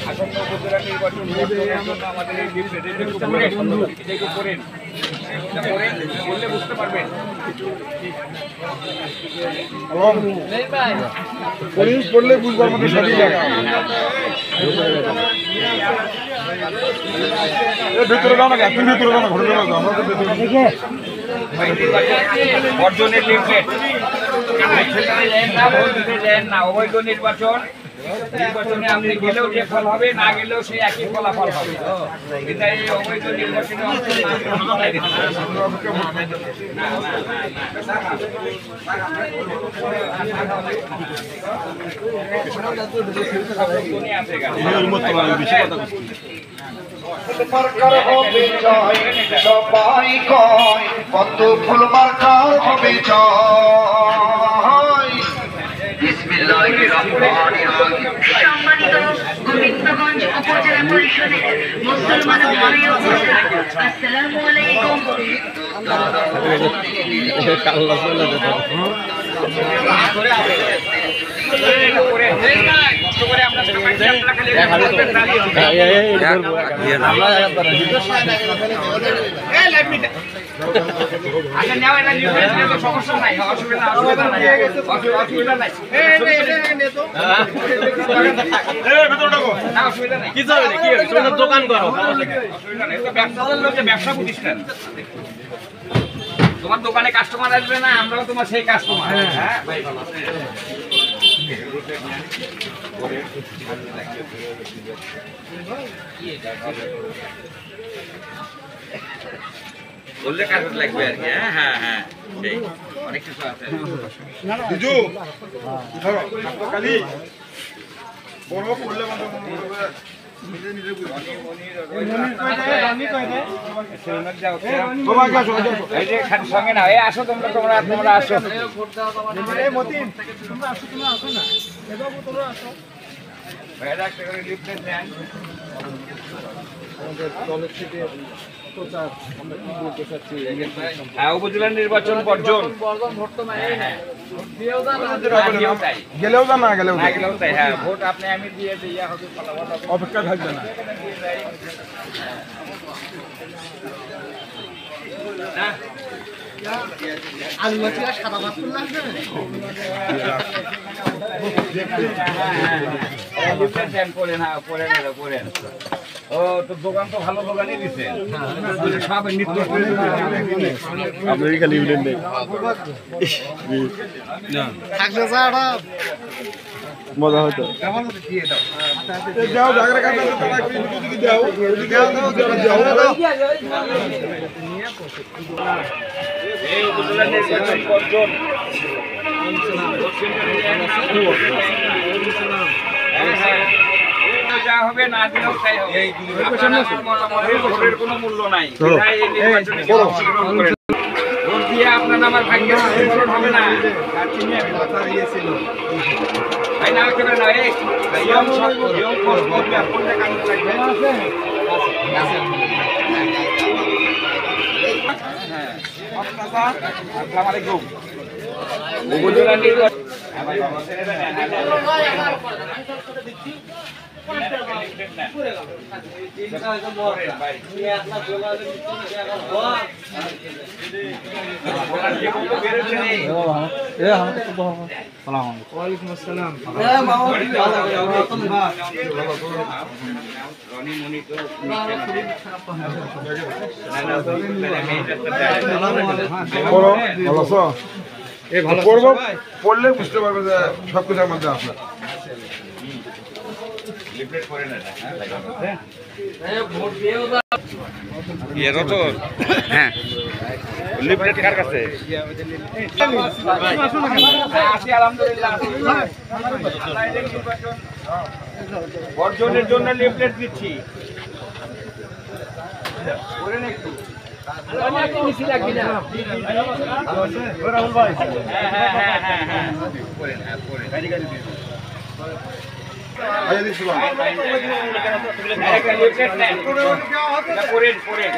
আসন্ন উপজেলা নির্বাচন আমাদের এই বললে বুঝতে পারবেন। পড়লে বুঝবার মতো সঠিক জায়গা। ভিতরে যাও না, তুমি ভিতরে যাও না, ঘরে যাও না, আমরা তো ভেতরে বর্জনের লিফলেট না, অবৈধ নির্বাচন। নির্বাচনে আপনি গেলেও যে ফল হবে, না গেলেও সেই একই ফলাফল হবে। এটা এই অবৈধ নির্বাচনে সবাই কয় কত ফুল মার্কার হবে জয়। বিসমিল্লাহির রহমানির রহিম। সম্মানিত গোবিন্দগঞ্জ উপজেলা পরিষদের মুসলমান ভাই ও বোনেরা, আসসালামু আলাইকুম। সমস্যা নাই, অসুবিধা নাই। দোকান করো, ব্যবসা প্রতিষ্ঠান। তোমার দোকানে কাস্টমার আসবে না, আমরাও তোমার সেই কাস্টমার। হ্যাঁ ভাই, ভালো আছে। বললে কাগজ লাগবে আর কি। হ্যাঁ হ্যাঁ, সেই অনেক কিছু আছে। সঙ্গে না, এই আসো তোমরা, তোমরা আসো। উপজেলা নির্বাচন বর্জন গেলেও যা না গেলেও তাই। হ্যাঁ, ভোট আপনি আমি দিয়ে অপেক্ষা থাকবে না। আলু মাছি আর সাদা ভাত লাগবে। ও তো দোকান তো ভালো দোকানই দিচ্ছে, সব নিত্য মজা হতো। এই উপজেলা নির্বাচন বর্জন যা হবে, না দিলেও তাই হবে। ভোটের কোনো মূল্য নাই। ভোট দিয়ে আপনার আমার ভাগ্যের পরিবর্তন হবে না। তাই না, কেন না, আসসালামু আলাইকুম। উপজেলা নির্বাচন পড়লে বুঝতে পারবে যে সবকিছুর মধ্যে আপনার হ্যাঁ, লিফলেট কার কাছে? বর্জনের জন্য লিফলেট দিচ্ছি। একটা লিফলেট নেন পড়েন পড়েন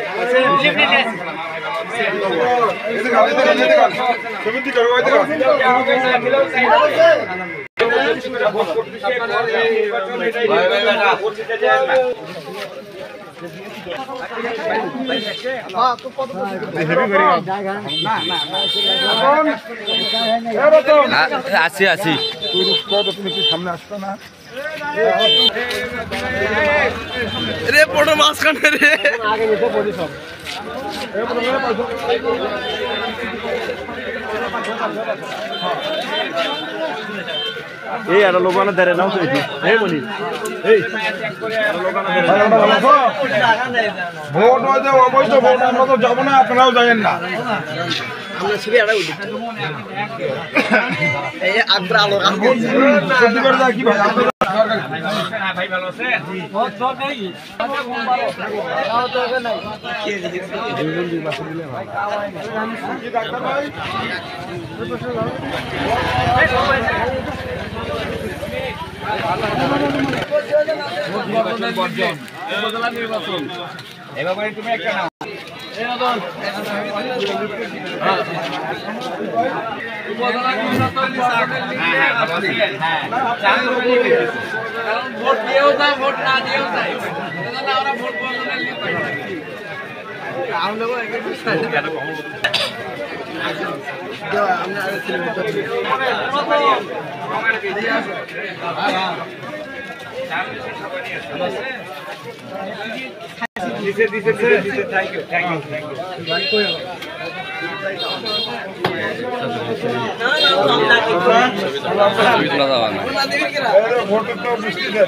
আছি আছি তুমি কি সামনে আসবে না রে পড়ো মাঝখানে রে এই আর লোকানো ধরে নাও তো এই বলি এই ভোট হয়েছে অবৈধ ভোট আমরা তো যাবো না আপনারাও যাবেন না কি ভাই ভাই ভালো আছে নির্বাচন এবার তুমি একটা নাও ভোট দিয়েও যায় ভোট না দিয়েও যায় আমরা ভোট তোলা যাবে না ভোট